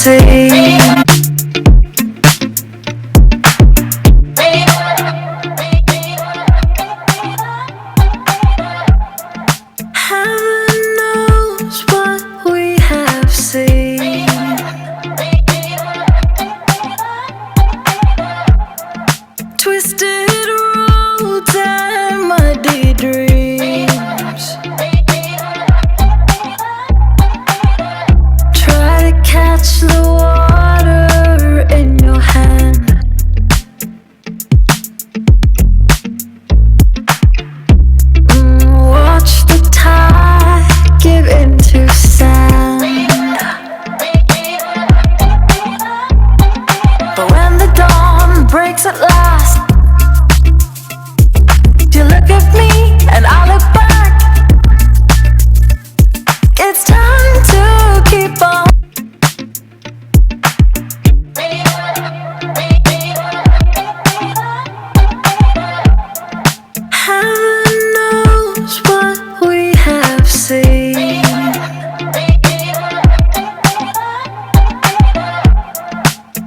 seen. Heaven knows what we have seen. Twisted roads and muddy dreams. Try to catch the water in your hand. Watch the tide give into sand. But when the dawn breaks at last, you look at me and I look back. It's time to keep on. Heaven knows what we have seen.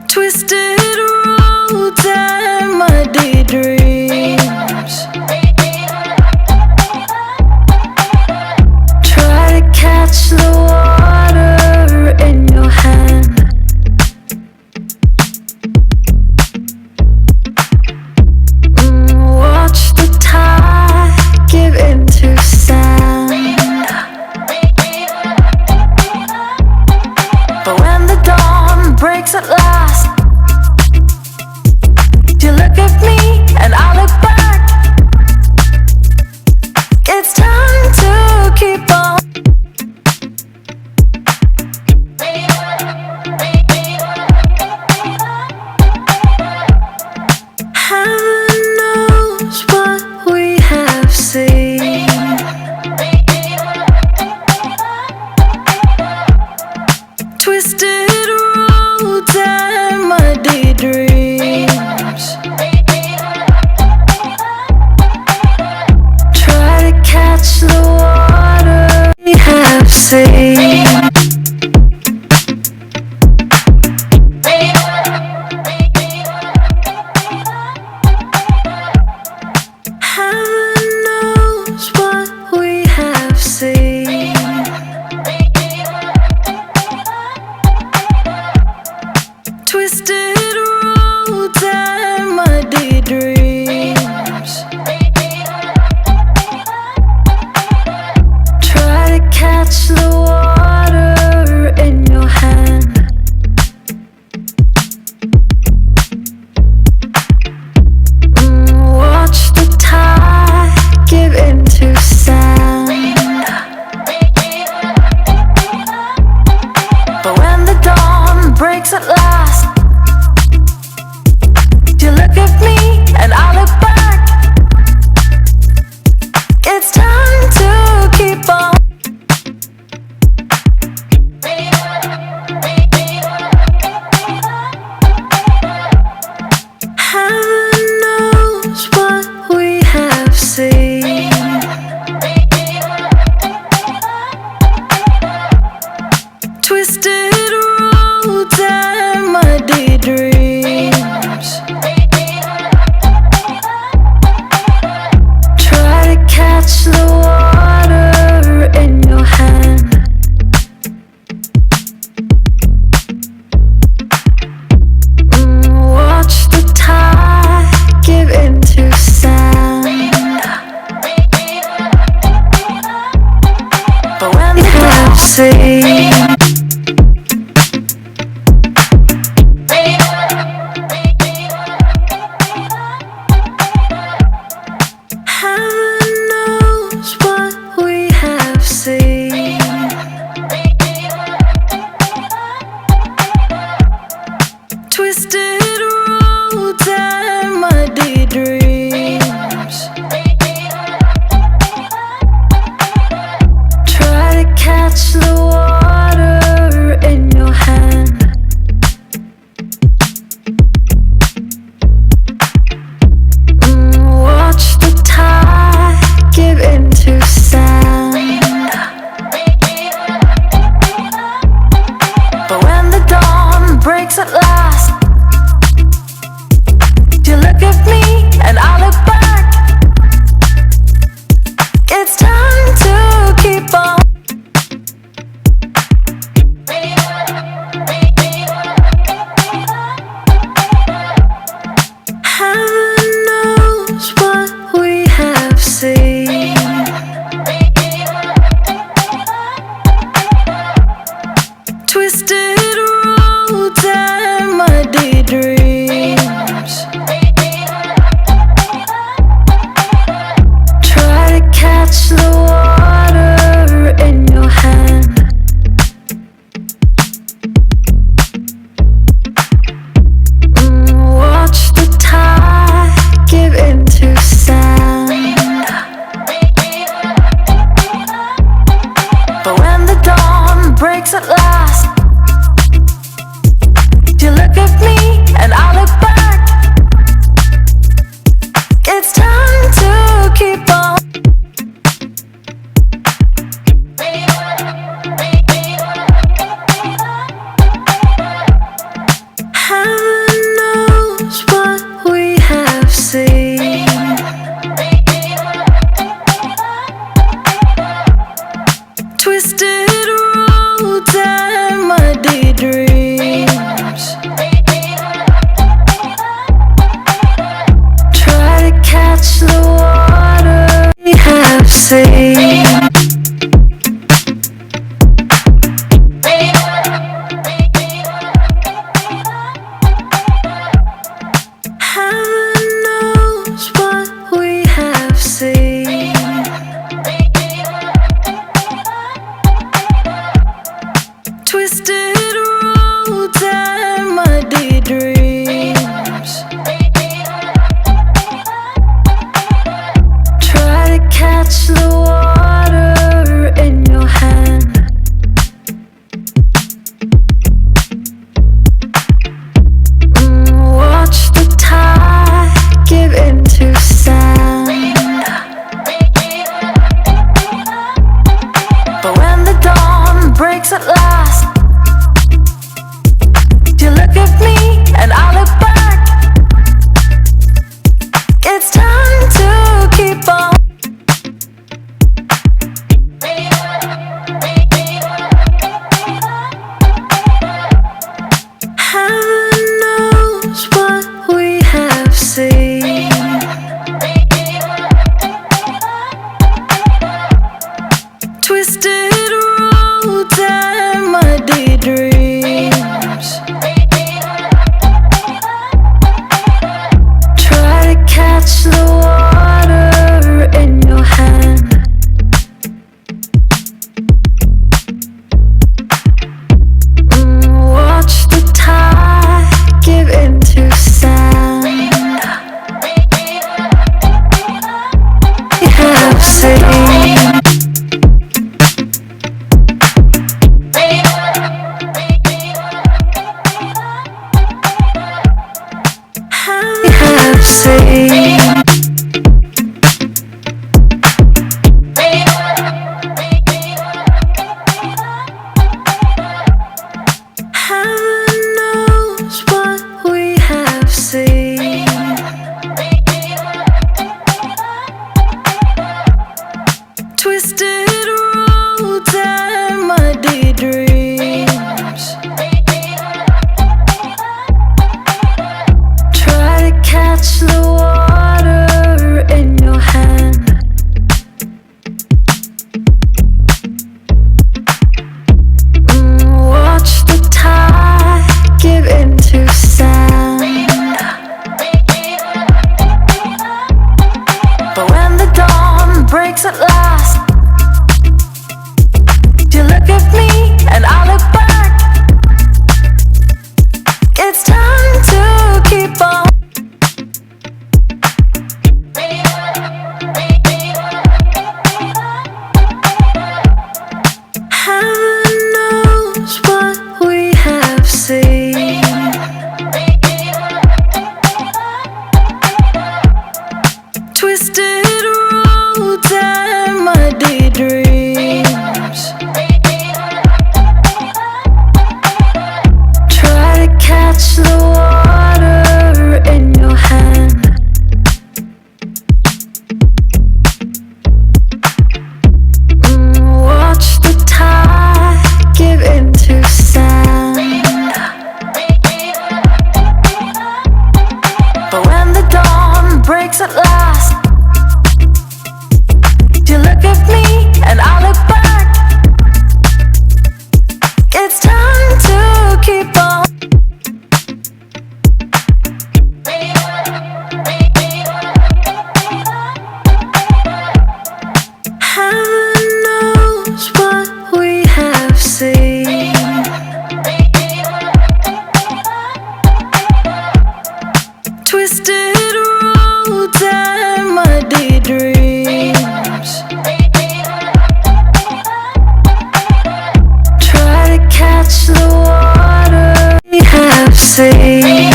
Twisted roads and muddy dreams. Try to catch the water in your hand. Watch the tide give into sand. But when the dawn breaks at last, you look at me and I look back. It's time to keep on. Heaven knows what we have seen. Twisted roads and muddy dreams. Try to catch the water we have seen. Heaven knows what we have seen. Twisted roads and muddy dreams. Try to catch the water in your hand. Watch the tide give into sand. But when the dawn breaks at last, you look at me and I look back. It's time to keep on. Heaven knows what we have seen. Twisted roads and muddy dreams. Try to catch the water in your hand. Watch the tide give into sand. But when we have seen. Heaven knows what we have seen. Twisted roads and muddy dreams. Try to catch the water in your hand. Watch the tide give into sand. But when the dawn twisted roads and muddy dreams. Try to catch the water in your hand. Watch the tide give into sand. But when the dawn breaks at last, you look at me and seen.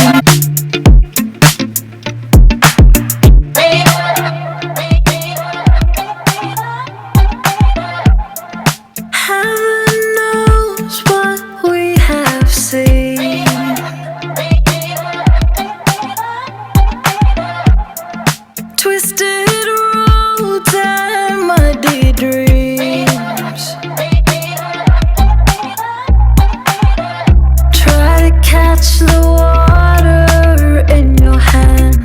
Heaven knows what we have seen. Twisted roads and muddy dreams. Try to catch the water in your hand.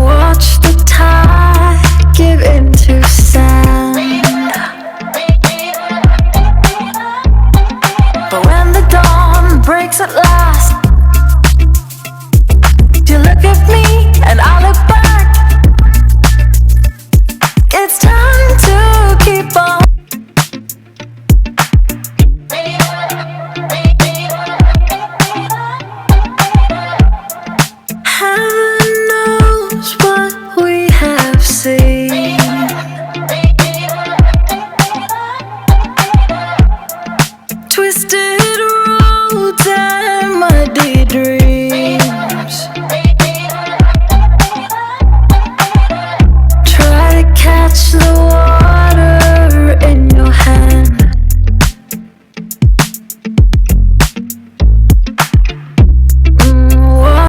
Watch the tide give into sand. But when the dawn breaks at last, you look at me and I look back. It's time to keep on. Heaven knows what we have seen. Twisted roads and muddy dreams.